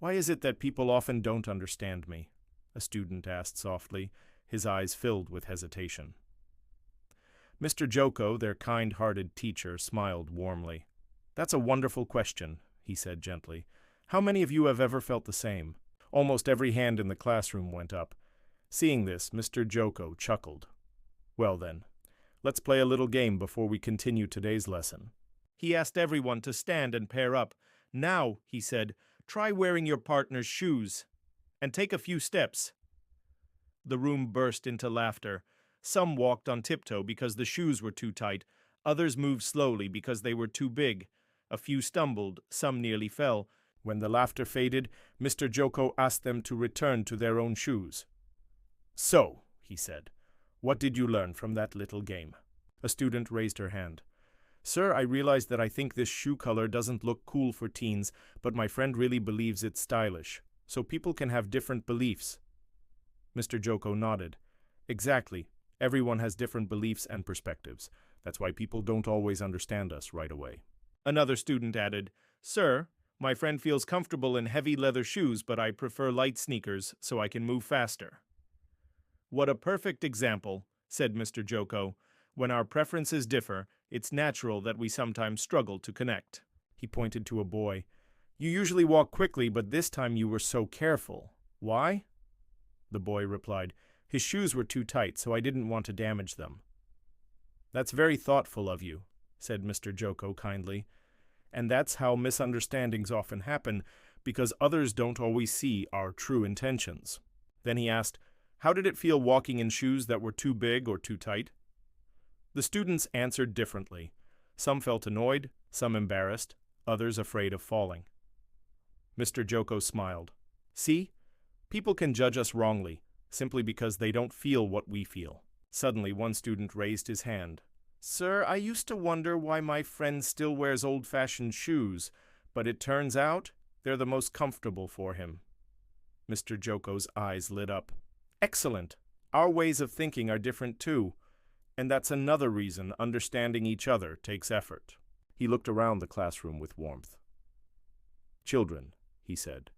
Why is it that people often don't understand me? A student asked softly, his eyes filled with hesitation. Mr. Joko, their kind-hearted teacher, smiled warmly. That's a wonderful question, he said gently. How many of you have ever felt the same? Almost every hand in the classroom went up. Seeing this, Mr. Joko chuckled. Well then, let's play a little game before we continue today's lesson. He asked everyone to stand and pair up. Now, he said, try wearing your partner's shoes and take a few steps. The room burst into laughter. Some walked on tiptoe because the shoes were too tight. Others moved slowly because they were too big. A few stumbled, some nearly fell. When the laughter faded, Mr. Joko asked them to return to their own shoes. So, he said, what did you learn from that little game? A student raised her hand. Sir, I realize that I think this shoe color doesn't look cool for teens, but my friend really believes it's stylish, so people can have different beliefs. Mr. Joko nodded. Exactly. Everyone has different beliefs and perspectives. That's why people don't always understand us right away. Another student added, Sir, my friend feels comfortable in heavy leather shoes, but I prefer light sneakers so I can move faster. What a perfect example, said Mr. Joko. When our preferences differ, it's natural that we sometimes struggle to connect. He pointed to a boy. You usually walk quickly, but this time you were so careful. Why? The boy replied, His shoes were too tight, so I didn't want to damage them. That's very thoughtful of you, said Mr. Joko kindly. And that's how misunderstandings often happen, because others don't always see our true intentions. Then he asked, How did it feel walking in shoes that were too big or too tight? The students answered differently. Some felt annoyed, some embarrassed, others afraid of falling. Mr. Joko smiled. See? People can judge us wrongly, simply because they don't feel what we feel. Suddenly, one student raised his hand. Sir, I used to wonder why my friend still wears old-fashioned shoes, but it turns out they're the most comfortable for him. Mr. Joko's eyes lit up. Excellent! Our ways of thinking are different too, and that's another reason understanding each other takes effort. He looked around the classroom with warmth. Children, he said,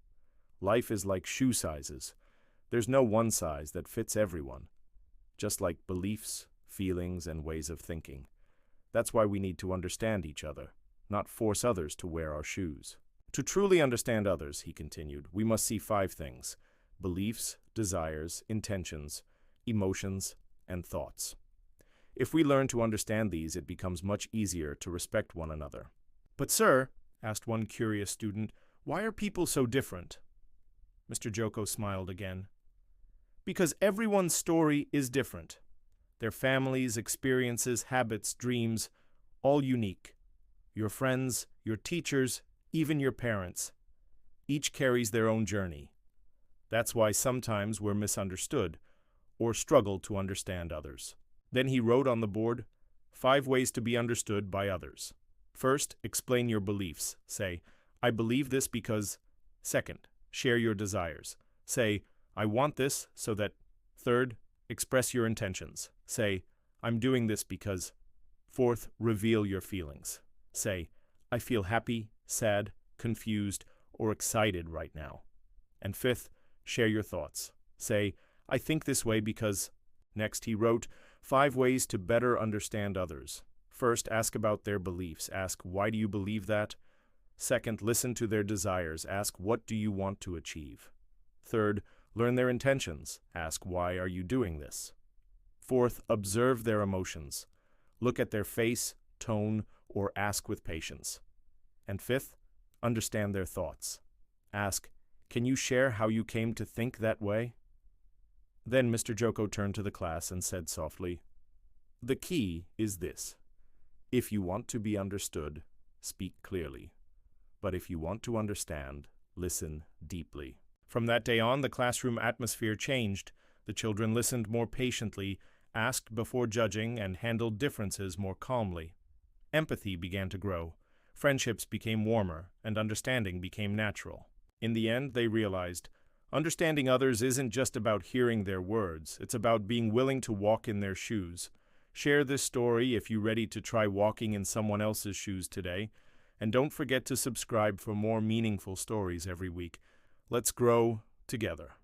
life is like shoe sizes. There's no one size that fits everyone, just like beliefs, feelings, and ways of thinking. That's why we need to understand each other, not force others to wear our shoes. To truly understand others, he continued, we must see 5 things: beliefs, desires, intentions, emotions, and thoughts. If we learn to understand these, it becomes much easier to respect one another. But sir, asked one curious student, why are people so different? Mr. Joko smiled again. Because everyone's story is different. Their families, experiences, habits, dreams, all unique. Your friends, your teachers, even your parents. Each carries their own journey. That's why sometimes we're misunderstood or struggle to understand others. Then he wrote on the board, 5 ways to be understood by others. First, explain your beliefs. Say, I believe this because. Second, share your desires. Say, I want this so that. Third, express your intentions. Say, I'm doing this because. Fourth, reveal your feelings. Say, I feel happy, sad, confused, or excited right now. And fifth, share your thoughts. Say, I think this way because. Next, he wrote, 5 ways to better understand others. First, ask about their beliefs. Ask, why do you believe that? Second, listen to their desires. Ask, what do you want to achieve? Third, learn their intentions. Ask, why are you doing this? Fourth, observe their emotions. Look at their face, tone, or ask with patience. And fifth, understand their thoughts. Ask, can you share how you came to think that way? Then Mr. Joko turned to the class and said softly, the key is this. If you want to be understood, speak clearly. But if you want to understand, listen deeply. From that day on, the classroom atmosphere changed. The children listened more patiently, asked before judging, and handled differences more calmly. Empathy began to grow. Friendships became warmer, and understanding became natural. In the end, they realized, understanding others isn't just about hearing their words. It's about being willing to walk in their shoes. Share this story if you're ready to try walking in someone else's shoes today. And don't forget to subscribe for more meaningful stories every week. Let's grow together.